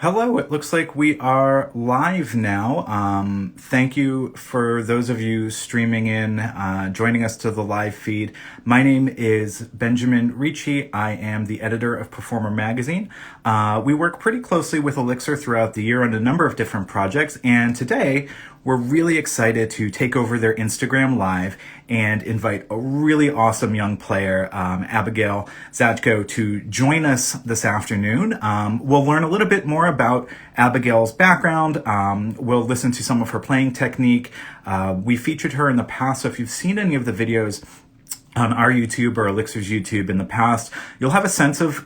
Hello, it looks like we are live now. Thank you for those of you streaming in, joining us to the live feed. My name is Benjamin Ricci. I am the editor of Performer Magazine. We work pretty closely with Elixir throughout the year on a number of different projects, and today we're really excited to take over their Instagram Live and invite a really awesome young player, Abigail Zachko, to join us this afternoon. We'll learn a little bit more about Abigail's background. We'll listen to some of her playing technique. We featured her in the past, so if you've seen any of the videos on our YouTube or Elixir's YouTube in the past, you'll have a sense of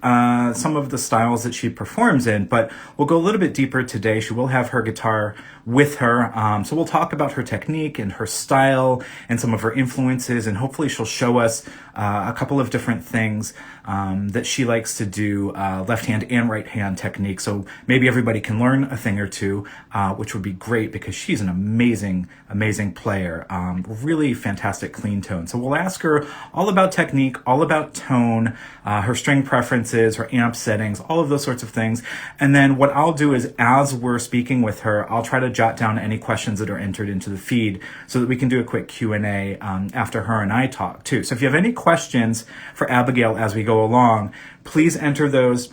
some of the styles that she performs in, but we'll go a little bit deeper today. She will have her guitar with her, so we'll talk about her technique and her style and some of her influences, and hopefully she'll show us a couple of different things that she likes to do, left hand and right hand technique, so maybe everybody can learn a thing or two, which would be great because she's an amazing player, really fantastic clean tone. So we'll ask her all about technique, all about tone, her string preferences, her amp settings, all of those sorts of things. And then what I'll do is, as we're speaking with her, I'll try to jot down any questions that are entered into the feed so that we can do a quick Q&A after her and I talk too. So if you have any questions for Abigail as we go along, please enter those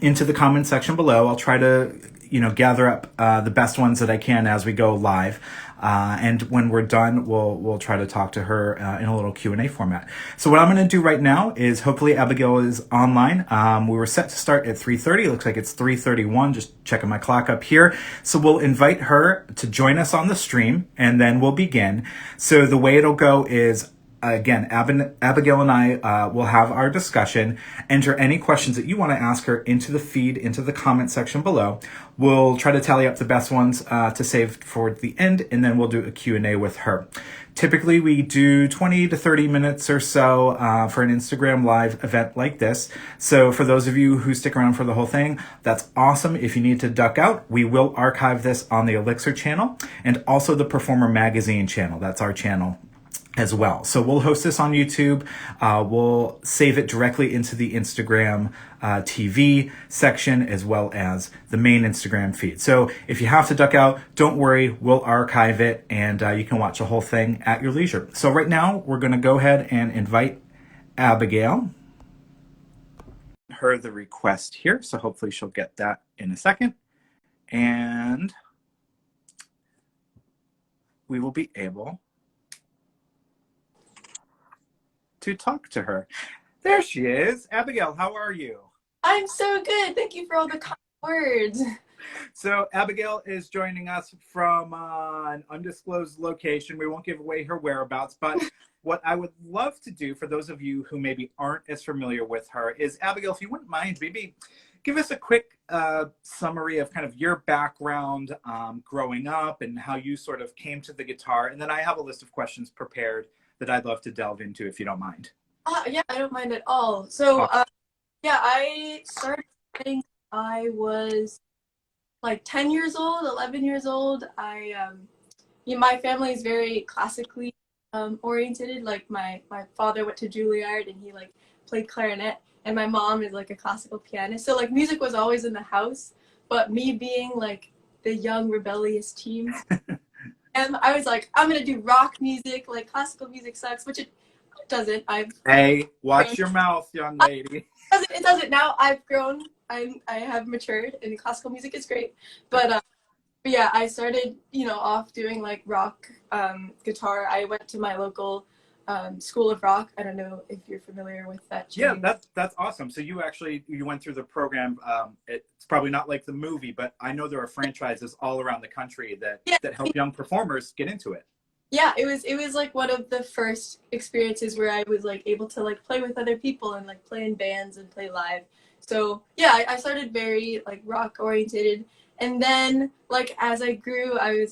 into the comment section below. I'll try to gather up the best ones that I can as we go live. And when we're done, we'll try to talk to her in a little Q&A format. So what I'm going to do right now is, hopefully Abigail is online. We were set to start at 3:30. Looks like it's 3:31. Just checking my clock up here. So we'll invite her to join us on the stream, and then we'll begin. So the way it'll go is, again, Abigail and I will have our discussion. Enter any questions that you want to ask her into the feed, into the comment section below. We'll try to tally up the best ones to save for the end, and then we'll do a Q&A with her. Typically, we do 20 to 30 minutes or so for an Instagram Live event like this. So for those of you who stick around for the whole thing, that's awesome. If you need to duck out, we will archive this on the Elixir channel and also the Performer Magazine channel. That's our channel as well. So we'll host this on YouTube. We'll save it directly into the Instagram TV section, as well as the main Instagram feed. So if you have to duck out, don't worry, we'll archive it, and you can watch the whole thing at your leisure. So right now, we're gonna go ahead and invite Abigail. Her the request here, so hopefully she'll get that in a second. And we will be able to talk to her. There she is. Abigail, how are you? I'm so good. Thank you for all the kind words. So Abigail is joining us from an undisclosed location. We won't give away her whereabouts, but what I would love to do for those of you who maybe aren't as familiar with her is, Abigail, if you wouldn't mind, maybe give us a quick summary of kind of your background growing up and how you sort of came to the guitar. And then I have a list of questions prepared that I'd love to delve into, if you don't mind. Yeah, I don't mind at all. So, Awesome. yeah, I started playing. I was like 10 years old, 11 years old. My family is very classically oriented. Like my father went to Juilliard and he like played clarinet, and my mom is like a classical pianist. So like music was always in the house, but me being like the young rebellious teen, and I was like, I'm gonna do rock music. Like classical music sucks, which it doesn't. Hey, watch your mouth, young lady. It doesn't now. I've grown. I have matured, and classical music is great. But yeah, I started off doing like rock guitar. I went to my local school of rock. I don't know if you're familiar with that chain. Yeah, that's awesome. So you went through the program. It's probably not like the movie, but I know there are franchises all around the country that help young performers get into it. Yeah, it was like one of the first experiences where I was like able to like play with other people and like play in bands and play live. So yeah, I started very like rock oriented, and then like as I grew, I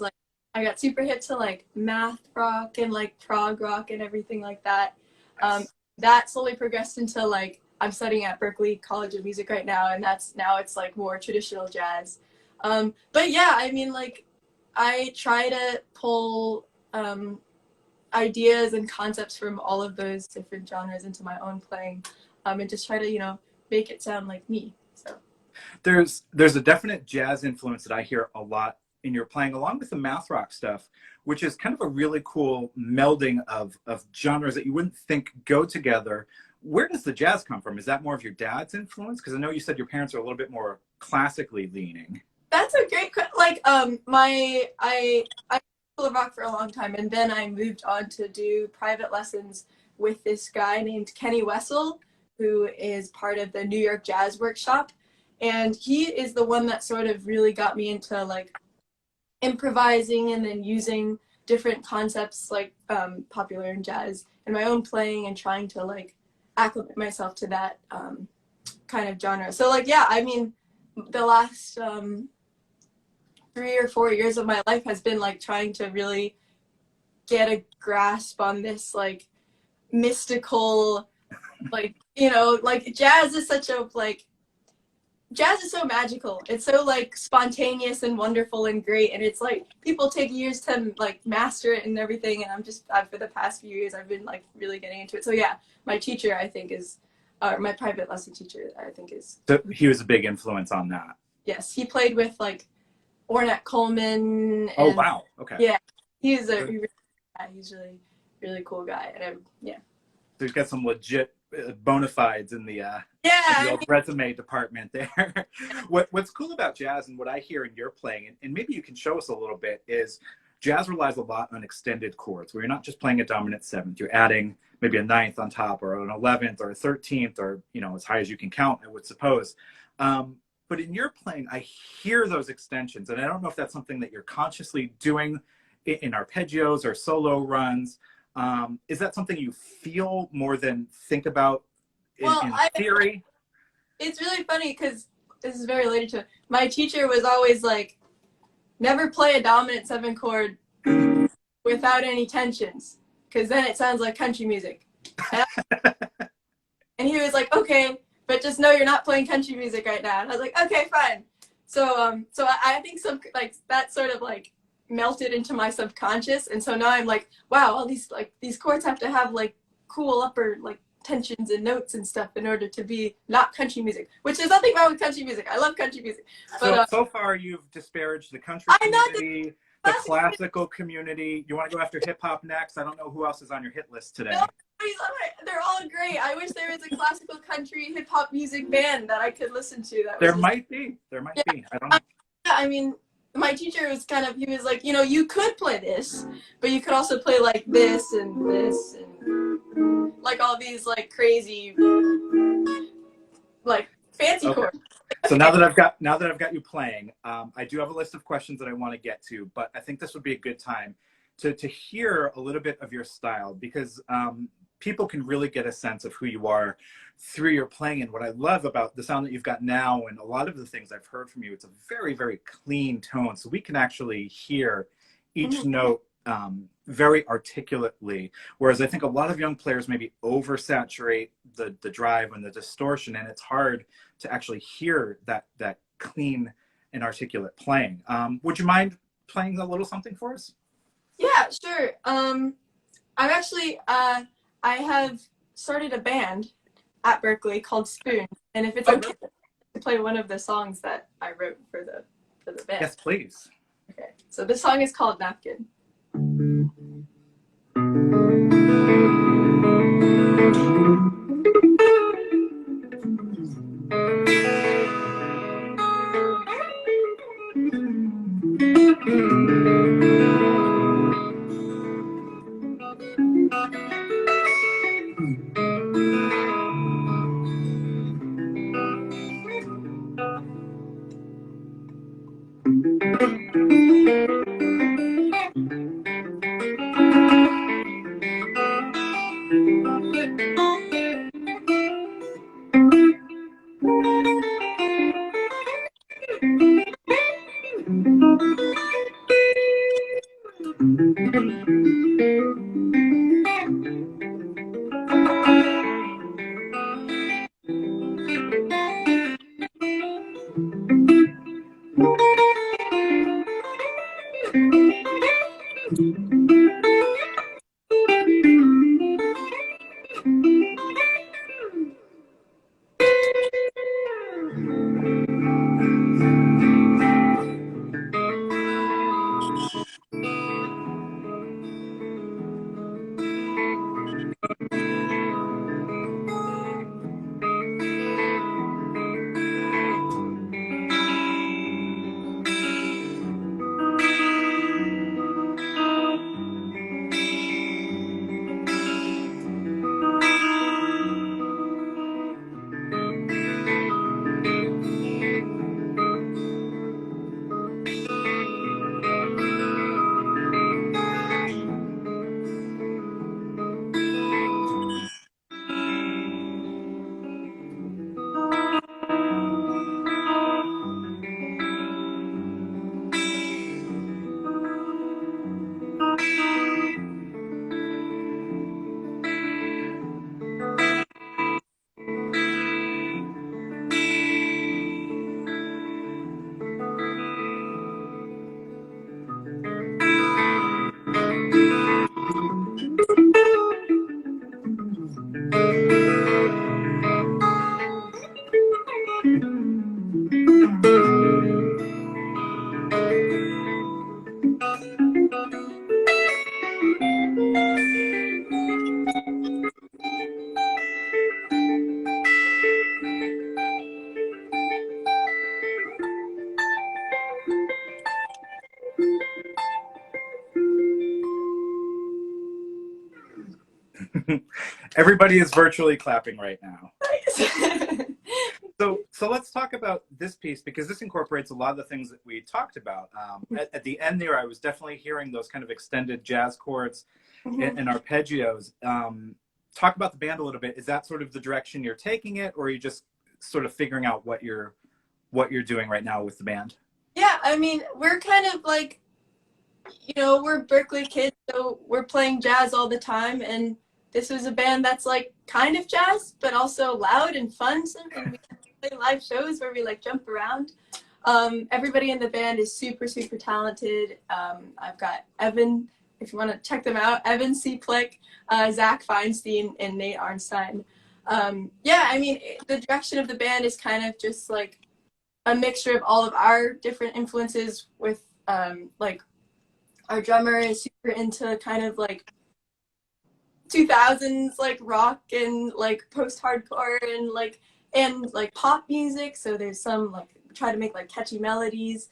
got super hip to like math rock and like prog rock and everything like that. That slowly progressed into like I'm studying at Berklee College of Music right now, and now it's like more traditional jazz. But yeah, I mean like I try to pull ideas and concepts from all of those different genres into my own playing, and just try to make it sound like me. So There's a definite jazz influence that I hear a lot in your playing, along with the math rock stuff, which is kind of a really cool melding of genres that you wouldn't think go together. Where does the jazz come from? Is that more of your dad's influence? Because I know you said your parents are a little bit more classically leaning. That's a great like my I played rock for a long time, and then I moved on to do private lessons with this guy named Kenny Wessel, who is part of the New York Jazz Workshop, and he is the one that sort of really got me into like improvising and then using different concepts like popular in jazz in my own playing and trying to like acclimate myself to that kind of genre. So like, yeah, I mean, the last 3 or 4 years of my life has been like trying to really get a grasp on this like mystical, like, you know, like jazz is such a like, jazz is so magical. It's so like spontaneous and wonderful and great, and it's like people take years to like master it and everything, and I've for the past few years I've been like really getting into it. So yeah, my teacher I think is my private lesson teacher I think is, So he was a big influence on that. yes, he played with like Ornette Coleman, Oh and wow, okay. yeah, he's he's really really cool guy, and yeah. So he's got some legit bona fides in the old resume department there. What's cool about jazz and what I hear in your playing, and maybe you can show us a little bit, is jazz relies a lot on extended chords, where you're not just playing a dominant seventh, you're adding maybe a ninth on top, or an 11th, or a 13th, or, you know, as high as you can count, I would suppose. But in your playing, I hear those extensions, and I don't know if that's something that you're consciously doing in arpeggios or solo runs. Is that something you feel more than think about in theory? It's really funny because this is very related to it. My teacher was always like, never play a dominant 7 chord without any tensions, because then it sounds like country music. And he was like, okay, but just know you're not playing country music right now. And I was like, okay, fine. So I think some like that sort of like melted into my subconscious, and so now I'm like, wow, all these like these chords have to have like cool upper like tensions and notes and stuff in order to be not country music, which there's nothing wrong with country music. I love country music, but so far you've disparaged the country community, the classical community. You want to go after hip hop next? I don't know who else is on your hit list today. No, they're all great. I wish there was a classical country hip hop music band that I could listen to. There might be. I don't know. Yeah, I mean, my teacher was kind of, he was like, you know, you could play this, but you could also play like this and like all these like crazy, like fancy chords. So now that I've got you playing, I do have a list of questions that I want to get to, but I think this would be a good time to hear a little bit of your style, because people can really get a sense of who you are through your playing. And what I love about the sound that you've got now and a lot of the things I've heard from you, it's a very, very clean tone. So we can actually hear each note very articulately. Whereas I think a lot of young players maybe oversaturate the drive and the distortion, and it's hard to actually hear that clean and articulate playing. Would you mind playing a little something for us? Yeah, sure. I'm actually, I have started a band at Berkeley called Spoon, and if it's okay to play one of the songs that I wrote for the band. Yes, please. Okay, so this song is called Napkin. Everybody is virtually clapping right now. Nice. So let's talk about this piece, because this incorporates a lot of the things that we talked about. At the end there, I was definitely hearing those kind of extended jazz chords and arpeggios. Talk about the band a little bit. Is that sort of the direction you're taking it, or are you just sort of figuring out what you're doing right now with the band? Yeah, I mean, we're kind of like, we're Berkeley kids, so we're playing jazz all the time, and this was a band that's like kind of jazz, but also loud and fun. So we play live shows where we like jump around. Everybody in the band is super, super talented. I've got Evan, if you want to check them out, Evan C. Plick, Zach Feinstein, and Nate Arnstein. Yeah, I mean, the direction of the band is kind of just like a mixture of all of our different influences with like our drummer is super into kind of like 2000s like rock and like post-hardcore and like pop music, so there's some like try to make like catchy melodies.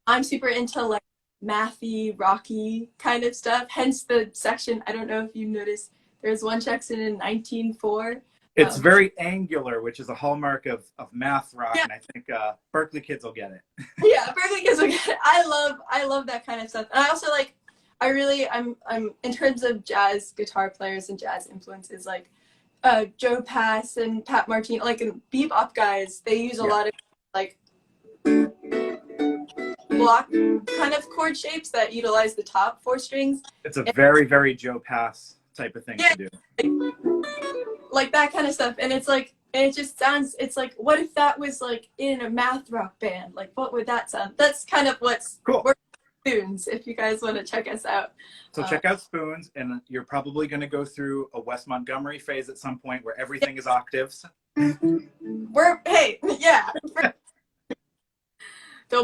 I'm super into like mathy rocky kind of stuff, hence the section. I don't know if you noticed, there's one section in 19/4. It's very angular, which is a hallmark of math rock, yeah. and I think Berkeley kids will get it. Yeah, Berkeley kids will get it. I love that kind of stuff. And I also like, I'm in terms of jazz guitar players and jazz influences, like Joe Pass and Pat Martino, like bebop guys, they use a lot of like block kind of chord shapes that utilize the top 4 strings. It's a very, very Joe Pass type of thing to do. Like that kind of stuff. And it's like, and it just sounds, it's like, what if that was like in a math rock band? Like, what would that sound? That's kind of what's cool. Spoons, if you guys want to check us out. So check out Spoons, and you're probably going to go through a Wes Montgomery phase at some point where everything is octaves. There'll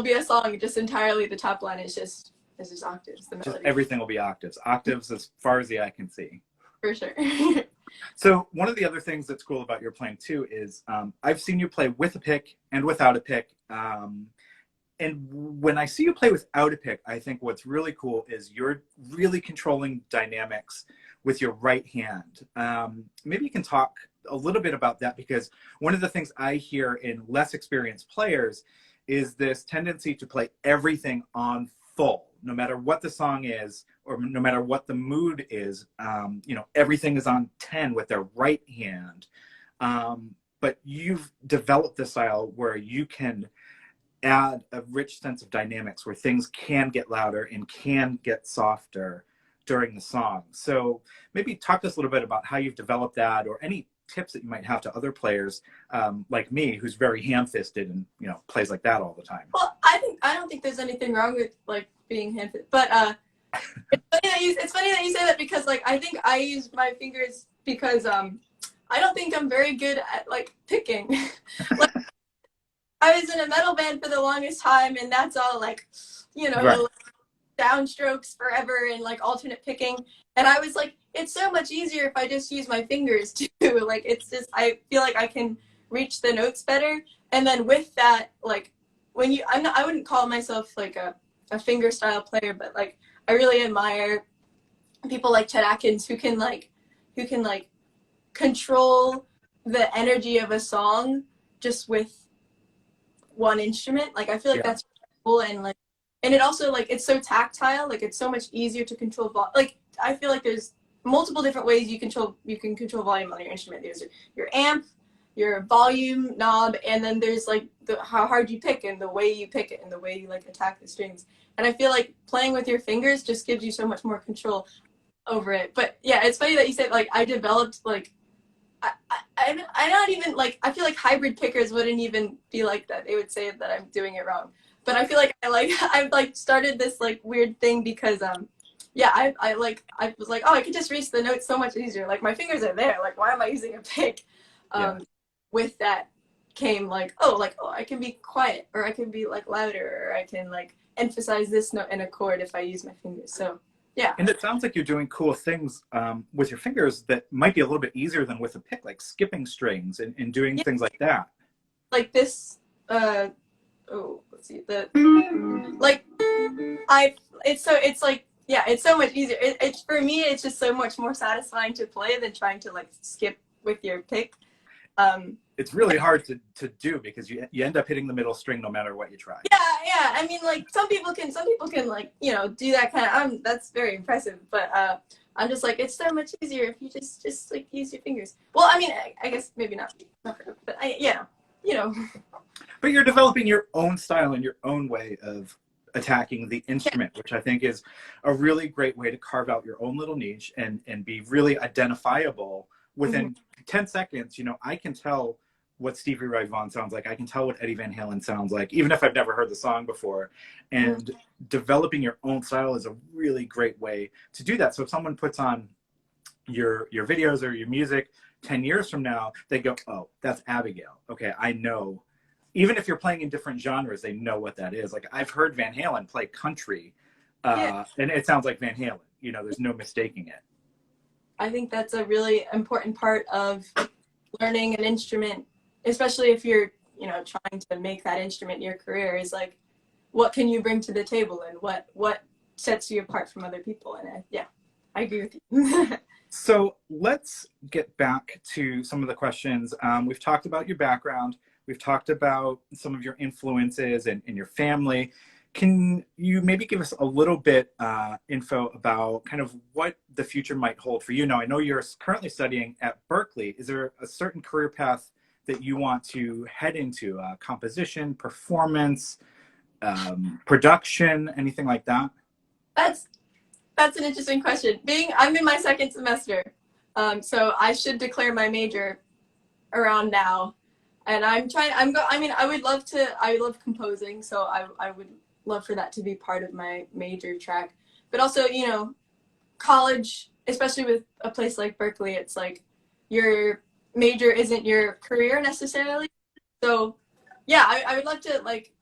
be a song just entirely, the top line is just octaves. The melody. Just everything will be octaves. Octaves as far as the eye can see. For sure. So one of the other things that's cool about your playing too is I've seen you play with a pick and without a pick. And when I see you play without a pick, I think what's really cool is you're really controlling dynamics with your right hand. Maybe you can talk a little bit about that, because one of the things I hear in less experienced players is this tendency to play everything on full, no matter what the song is, or no matter what the mood is. Everything is on 10 with their right hand. But you've developed this style where you can add a rich sense of dynamics, where things can get louder and can get softer during the song. So maybe talk to us a little bit about how you've developed that, or any tips that you might have to other players like me, who's very ham-fisted and plays like that all the time. Well, I don't think there's anything wrong with like being ham-fisted, but it's funny that you say that, because like I think I use my fingers because I don't think I'm very good at like picking. Like, I was in a metal band for the longest time, and that's all like, right. Downstrokes forever and like alternate picking. And I was like, it's so much easier if I just use my fingers too. Like, it's just, I feel like I can reach the notes better. And then with that, like I wouldn't call myself like a finger style player, but like I really admire people like Chet Atkins who can control the energy of a song just with one instrument. Like I feel like that's cool, and it also like it's so tactile. Like it's so much easier to control like I feel like there's multiple different ways you can control volume on your instrument. There's your amp, your volume knob, and then there's like how hard you pick and the way you pick it and the way you like attack the strings. And I feel like playing with your fingers just gives you so much more control over it. But yeah, it's funny that you said like I developed like I'm not even like, I feel like hybrid pickers wouldn't even be like that. They would say that I'm doing it wrong. But I feel like I've like started this like weird thing because I was like, oh, I could just reach the notes so much easier. Like my fingers are there. Like why am I using a pick? With that came like, oh, I can be quiet, or I can be like louder, or I can like emphasize this note in a chord if I use my fingers. So yeah. And it sounds like you're doing cool things with your fingers that might be a little bit easier than with a pick, like skipping strings and doing things like that. Like this, let's see, it's like Yeah, it's so much easier. It's for me, it's just so much more satisfying to play than trying to like skip with your pick. It's really hard to do because you end up hitting the middle string no matter what you try. Yeah. I mean, like some people can like, you know, do that kind of, that's very impressive, but I'm just like, it's so much easier if you just like use your fingers. Well, I mean, I guess maybe not, but yeah, you know. But you're developing your own style and your own way of attacking the instrument, which I think is a really great way to carve out your own little niche and be really identifiable within 10 seconds. You know, I can tell what Stevie Ray Vaughan sounds like. I can tell what Eddie Van Halen sounds like, even if I've never heard the song before. And developing your own style is a really great way to do that. So if someone puts on your videos or your music 10 years from now, they go, oh, that's Abigail. Okay, I know. Even if you're playing in different genres, they know what that is. Like I've heard Van Halen play country, and it sounds like Van Halen. You know, there's no mistaking it. I think that's a really important part of learning an instrument, especially if you're, you know, trying to make that instrument your career, is like, what can you bring to the table and what sets you apart from other people? And I agree with you. So let's get back to some of the questions. We've talked about your background. We've talked about some of your influences and your family. Can you maybe give us a little bit info about kind of what the future might hold for you? Now, I know you're currently studying at Berkeley. Is there a certain career path that you want to head into? Composition, performance, production, anything like that? That's an interesting question. I'm in my second semester, so I should declare my major around now. And I love composing, so I would love for that to be part of my major track. But also, you know, college, especially with a place like Berkeley, it's like your major isn't your career necessarily. So yeah, I would love to like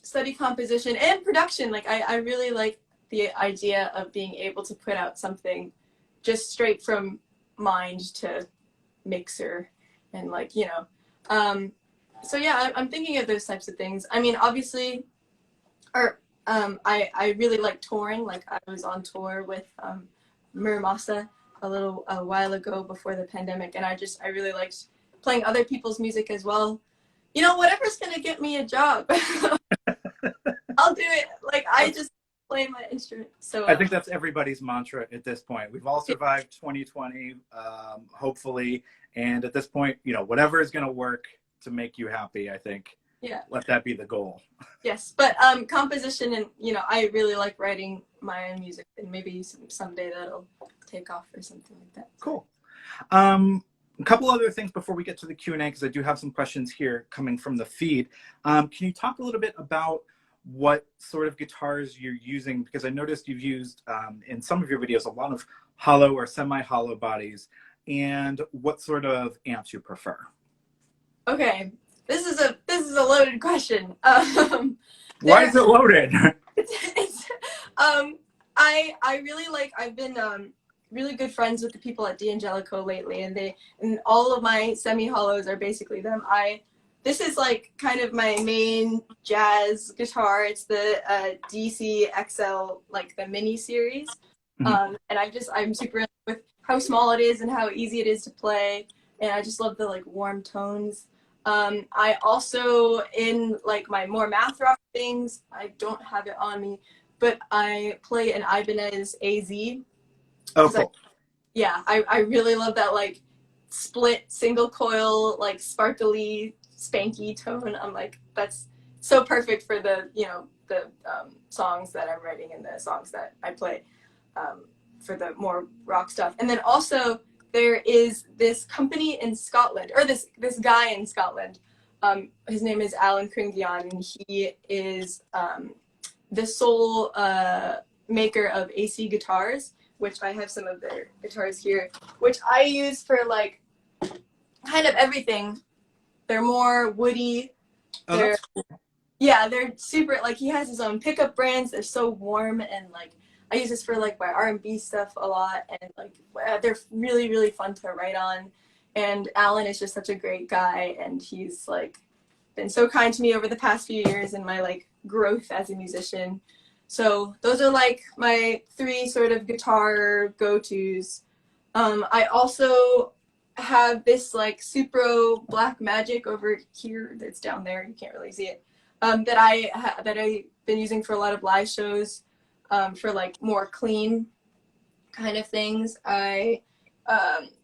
study composition and production. Like I really like the idea of being able to put out something just straight from mind to mixer and like, you know. So yeah, I'm thinking of those types of things. I mean, obviously, I really like touring. Like I was on tour with Muramasa a while ago before the pandemic, and I really liked playing other people's music as well. You know, whatever's gonna get me a job, I'll do it. Like I just play my instrument. So I think that's everybody's mantra at this point. We've all survived 2020, hopefully. And at this point, you know, whatever is going to work to make you happy, I think. Yeah. Let that be the goal. Yes, but composition and, you know, I really like writing my own music, and maybe someday that'll take off or something like that. Cool. A couple other things before we get to the Q&A, because I do have some questions here coming from the feed. Can you talk a little bit about what sort of guitars you're using? Because I noticed you've used in some of your videos a lot of hollow or semi-hollow bodies, and what sort of amps you prefer. Okay, this is a loaded question. Why is it loaded? I really like, I've been really good friends with the people at D'Angelico lately, and all of my semi-hollows are basically them. This is like kind of my main jazz guitar. It's the DC XL, like the mini series. And I'm super with how small it is and how easy it is to play. And I just love the like warm tones. I also, in like my more math rock things, I don't have it on me, but I play an Ibanez AZ. Oh, cool. I really love that like split single coil, like sparkly, spanky tone. I'm like, that's so perfect for the, you know, the songs that I'm writing and the songs that I play for the more rock stuff. And then also there is this company in Scotland, or this guy in Scotland. His name is Alan Kringian, and he is the sole maker of AC guitars, which I have some of their guitars here, which I use for like kind of everything. They're more woody. That's cool. Yeah, they're super, like he has his own pickup brands. They're so warm, and like I use this for like my R&B stuff a lot, and like they're really, really fun to write on. And Alan is just such a great guy, and he's like been so kind to me over the past few years in my like growth as a musician. So those are like my three sort of guitar go-tos. I also have this like Supro Black Magic over here that's down there. You can't really see it. That I've been using for a lot of live shows, for like more clean kind of things. I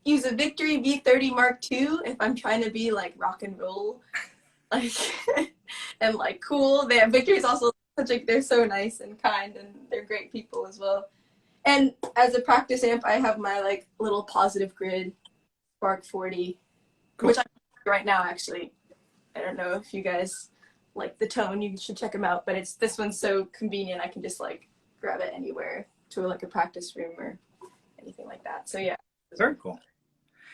use a Victory V30 Mark II if I'm trying to be like rock and roll, like and like cool. Victory's also such a, they're so nice and kind, and they're great people as well. And as a practice amp, I have my like little Positive Grid Spark 40, cool. Which I'm right now actually. I don't know if you guys like the tone, you should check them out, but this one's so convenient. I can just like grab it anywhere to like a practice room or anything like that. So yeah. Very cool.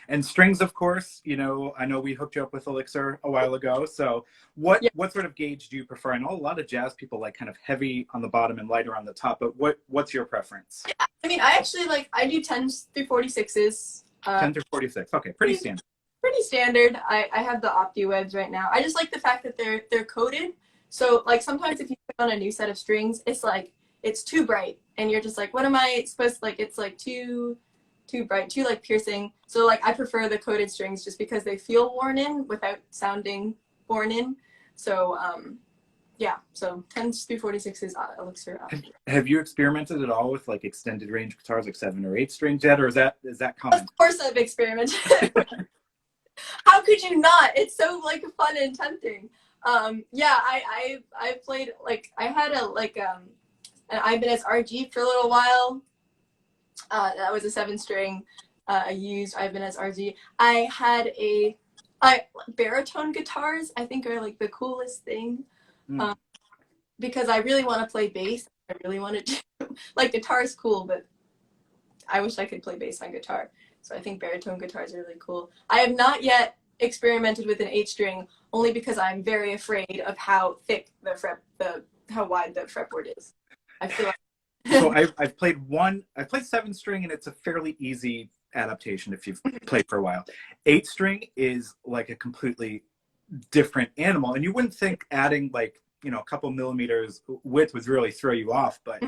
And strings, of course, you know, I know we hooked you up with Elixir a while ago. So what sort of gauge do you prefer? I know a lot of jazz people like kind of heavy on the bottom and lighter on the top, but what's your preference? Yeah, I mean, I actually I do 10s through 46s. 10 through 46. Okay, pretty standard. Pretty standard. I have the OptiWebs right now. I just like the fact that they're coated. So like sometimes if you put on a new set of strings, it's like it's too bright and you're just like, what am I supposed to, like, it's like too bright, too like piercing. So like I prefer the coated strings just because they feel worn in without sounding worn in. So yeah, so 10s through 46s Elixir. Have you experimented at all with like extended range guitars, like 7 or 8 strings yet, or is that common? Of course I've experimented. How could you not? It's so like fun and tempting. Yeah, I played, like I had an Ibanez RG for a little while. That was a 7-string. I used Ibanez RG. I had baritone guitars, I think, are like the coolest thing. Because I really want to play bass. I really want to do, like, guitar is cool, but I wish I could play bass on guitar. So I think baritone guitars are really cool. I have not yet experimented with an 8-string, only because I'm very afraid of how thick how wide the fretboard is. I feel like so I've played 7-string, and it's a fairly easy adaptation if you've played for a while. 8-string is like a completely different animal, and you wouldn't think adding like, you know, a couple millimeters width would really throw you off, but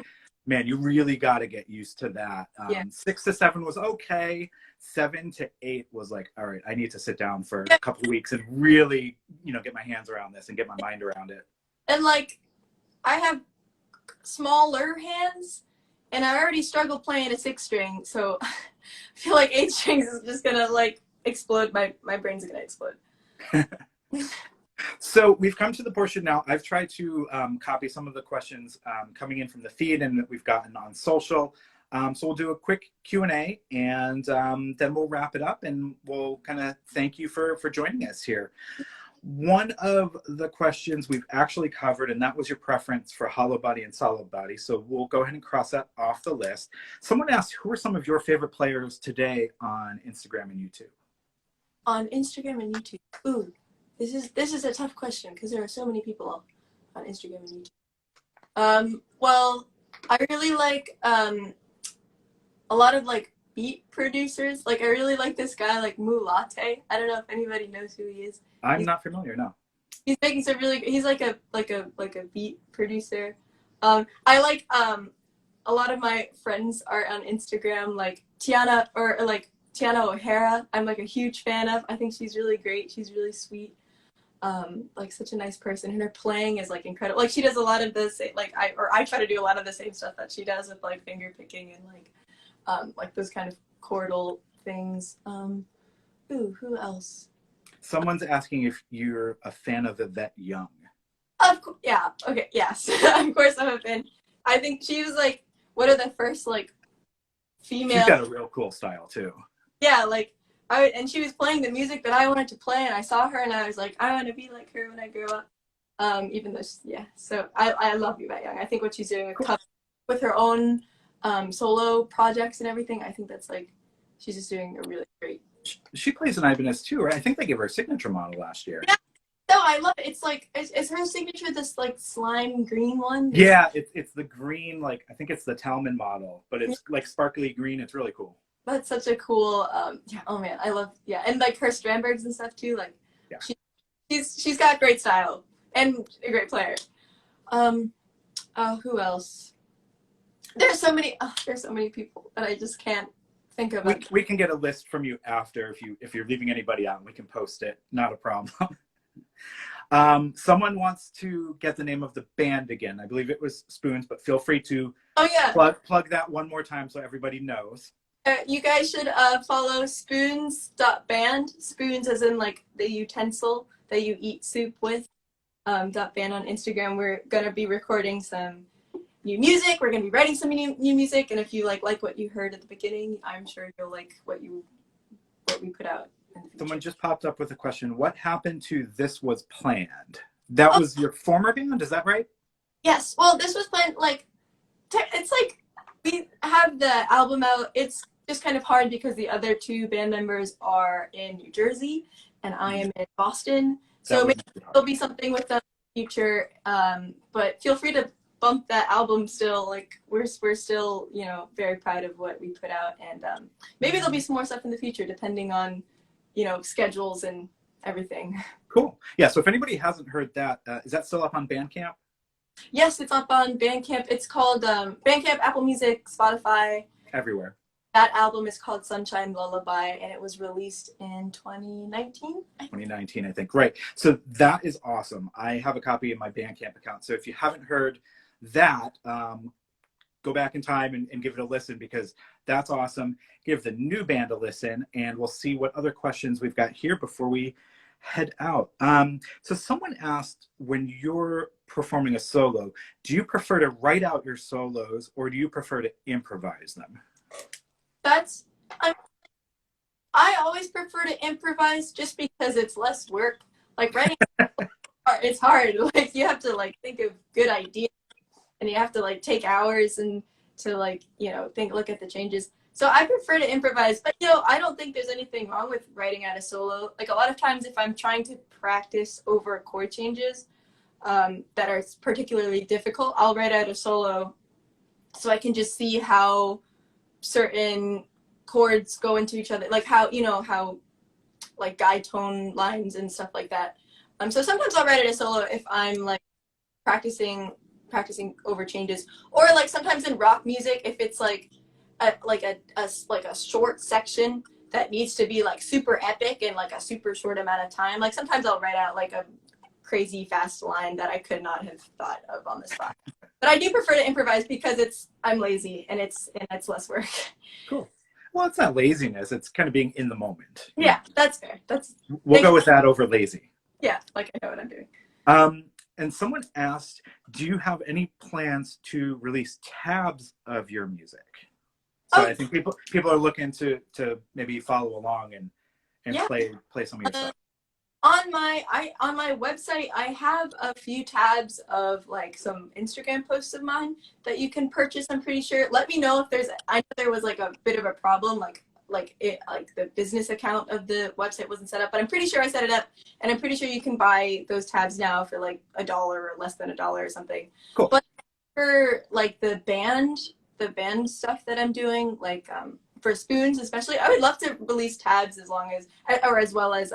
man, you really got to get used to that. 6 to 7 was okay. 7 to 8 was like, all right, I need to sit down for a couple of weeks and really, you know, get my hands around this and get my mind around it. And like, I have smaller hands, and I already struggle playing a 6-string, so I feel like 8 strings is just gonna like explode. My brain's gonna explode. So we've come to the portion now. I've tried to copy some of the questions coming in from the feed and that we've gotten on social. So we'll do a quick Q&A, and then we'll wrap it up, and we'll kind of thank you for joining us here. One of the questions we've actually covered, and that was your preference for hollow body and solid body. So we'll go ahead and cross that off the list. Someone asked, who are some of your favorite players today on Instagram and YouTube? On Instagram and YouTube. Ooh, this is a tough question because there are so many people on Instagram and YouTube. Well, I really like a lot of like beat producers. Like I really like this guy like Mulate. I don't know if anybody knows who he is. I'm not familiar, no. He's making some he's like a beat producer. I like a lot of my friends are on Instagram, like Tiana O'Hara. I'm like a huge fan of. I think she's really great. She's really sweet. Like such a nice person, and her playing is like incredible. Like she does a lot of the same, like I try to do a lot of the same stuff that she does with like finger picking and like those kind of chordal things. Ooh, who else? Someone's asking if you're a fan of Yvette Young. Of course, yeah. Okay, yes. Of course I'm a fan. I think she was like one of the first like female. She's got a real cool style too. Yeah, like and she was playing the music that I wanted to play, and I saw her and I was like, I want to be like her when I grow up. Even though so I love Yvette Young. I think what she's doing with her own solo projects and everything, I think that's like she's just doing a really great. She plays an Ibanez too, right? I think they gave her a signature model last year. Yeah. No, I love it. It's like, is her signature this like slime green one? Yeah, it's the green, like I think it's the Talman model, but it's like sparkly green. It's really cool. That's such a cool. Yeah. Oh man, I love. Yeah, and like her Strandbergs and stuff too. Like, yeah. She's got great style and a great player. Who else? there's so many people that I just can't think of. We can get a list from you after if you're leaving anybody out. We can post it. Not a problem. Someone wants to get the name of the band again. I believe it was Spoons, but feel free to plug that one more time so everybody knows. You guys should follow spoons.band. Spoons as in like the utensil that you eat soup with. .band on Instagram. We're gonna be recording some new music. We're gonna be writing some new music, and if you like what you heard at the beginning, I'm sure you'll like what we put out. Someone just popped up with a question. What happened to This Was Planned? That was your former band, is that right? Yes. Well, This Was Planned, like, it's like we have the album out. It's just kind of hard because the other two band members are in New Jersey and I am in Boston. So maybe there'll be something with them in the future. But feel free to bump that album still. Like we're still, you know, very proud of what we put out, and maybe there'll be some more stuff in the future depending on, you know, schedules and everything. Cool. Yeah. So if anybody hasn't heard that, is that still up on Bandcamp? Yes, it's up on Bandcamp. It's called Bandcamp, Apple Music, Spotify. Everywhere. That album is called Sunshine Lullaby, and it was released in 2019. 2019, I think. Right. So that is awesome. I have a copy in my Bandcamp account. So if you haven't heard that, go back in time and give it a listen, because that's awesome. Give the new band a listen, and we'll see what other questions we've got here before we head out. So someone asked, when you're performing a solo, do you prefer to write out your solos or do you prefer to improvise them? I always prefer to improvise just because it's less work. Like writing, it's hard. Like you have to like think of good ideas, and you have to like take hours and to like, you know, look at the changes. So I prefer to improvise, but you know, I don't think there's anything wrong with writing out a solo. Like a lot of times if I'm trying to practice over chord changes that are particularly difficult, I'll write out a solo so I can just see how certain chords go into each other, like how, you know, how like guide tone lines and stuff like that. So sometimes I'll write it a solo if I'm like practicing over changes, or like sometimes in rock music, if it's like a short section that needs to be like super epic in like a super short amount of time, like sometimes I'll write out like a crazy fast line that I could not have thought of on the spot. But I do prefer to improvise because I'm lazy and it's less work. Cool. Well, it's not laziness. It's kind of being in the moment. Yeah, that's fair. We'll go with that over lazy. Yeah, like I know what I'm doing. And someone asked, do you have any plans to release tabs of your music? So I think people are looking to maybe follow along and play some of your stuff. On my website, I have a few tabs of like some Instagram posts of mine that you can purchase. I'm pretty sure. Let me know if I know there was like a bit of a problem, like the business account of the website wasn't set up, but I'm pretty sure I set it up, and I'm pretty sure you can buy those tabs now for like $1 or less than $1 or something. Cool. But for like the band stuff that I'm doing, like for Spoons especially, I would love to release tabs as well as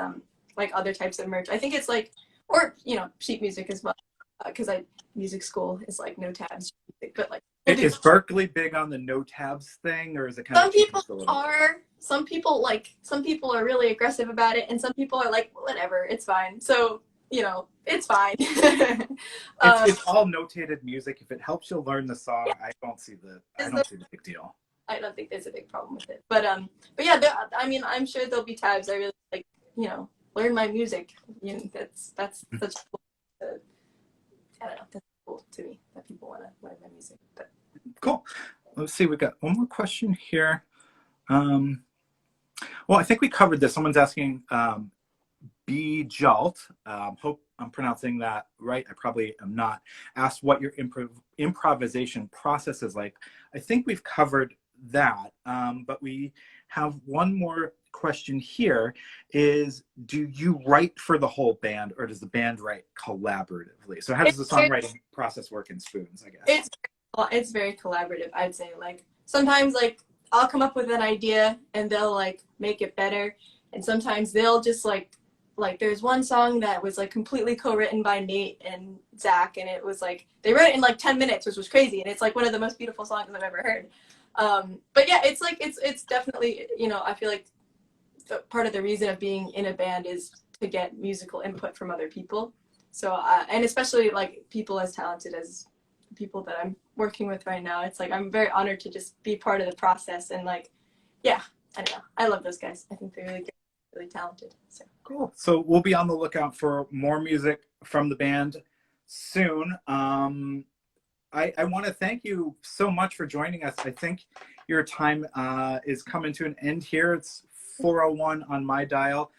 like other types of merch. I think it's like, or you know, sheet music as well, because music school is like no tabs, but like. Is Berkeley big on the no tabs thing, or is it kind of? Some people are really aggressive about it, and some people are like, whatever, it's fine. So you know, it's fine. It's all notated music. If it helps you learn the song, yeah. I don't see the big deal. I don't think there's a big problem with it. But yeah, I mean, I'm sure there'll be tabs. I really like, you know, learn my music. You know, that's such cool. I don't know. That's cool to me that people want to learn my music. But. Cool. Let's see. We've got one more question here. Well, I think we covered this. Someone's asking, B. Jalt, hope I'm pronouncing that right. I probably am not. Asked what your improvisation process is like. I think we've covered that, but we have one more question here. Is, do you write for the whole band, or does the band write collaboratively? So how does the songwriting process work in Spoons, I guess? It's very collaborative, I'd say. Like sometimes like I'll come up with an idea and they'll like make it better, and sometimes they'll just like like there's one song that was like completely co-written by Nate and Zach, and it was like they wrote it in like 10 minutes, which was crazy, and it's like one of the most beautiful songs I've ever heard. But yeah, it's like it's definitely, you know, I feel like part of the reason of being in a band is to get musical input from other people. So and especially like people as talented as people that I'm working with right now, it's like I'm very honored to just be part of the process. And like, yeah, I don't know, I love those guys. I think they're really good, really talented. So cool. So we'll be on the lookout for more music from the band soon. I want to thank you so much for joining us. I think your time is coming to an end here. It's 4:01 on my dial.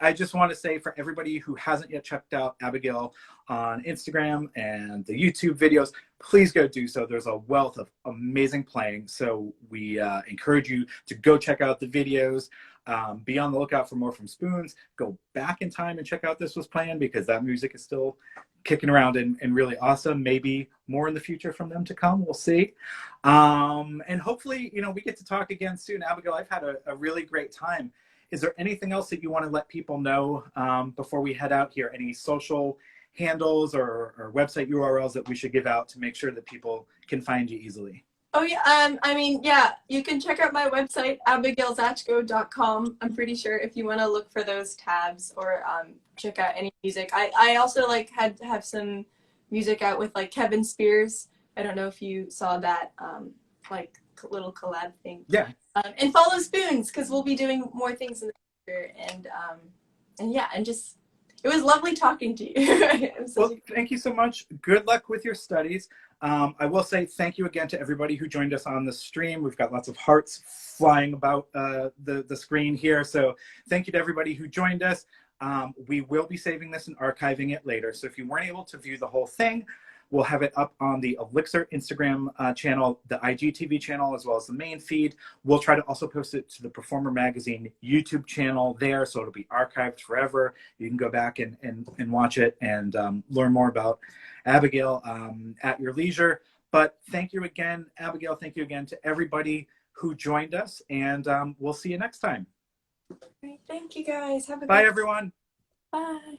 I just want to say, for everybody who hasn't yet checked out Abigail on Instagram and the YouTube videos, please go do so. There's a wealth of amazing playing. So we encourage you to go check out the videos. Be on the lookout for more from Spoons. Go back in time and check out This Was Planned, because that music is still kicking around and really awesome. Maybe more in the future from them to come. We'll see. And hopefully, you know, we get to talk again soon. Abigail, I've had a really great time. Is there anything else that you want to let people know before we head out here? Any social handles or website URLs that we should give out to make sure that people can find you easily? oh yeah, I mean, yeah, you can check out my website, abigailszachko.com. I'm pretty sure if you want to look for those tabs, or check out any music. I also like had to have some music out with like Kevin Spears. I don't know if you saw that like little collab thing. Yeah. And follow Spoons, because we'll be doing more things in the future. And yeah, and just, it was lovely talking to you. Well, thank you so much. Good luck with your studies. I will say thank you again to everybody who joined us on the stream. We've got lots of hearts flying about the screen here. So thank you to everybody who joined us. We will be saving this and archiving it later. So if you weren't able to view the whole thing, we'll have it up on the Elixir Instagram channel, the IGTV channel, as well as the main feed. We'll try to also post it to the Performer Magazine YouTube channel there, so it'll be archived forever. You can go back and watch it and learn more about Abigail at your leisure. But thank you again, Abigail. Thank you again to everybody who joined us, and we'll see you next time. Thank you guys. Have a Bye, good everyone. Bye.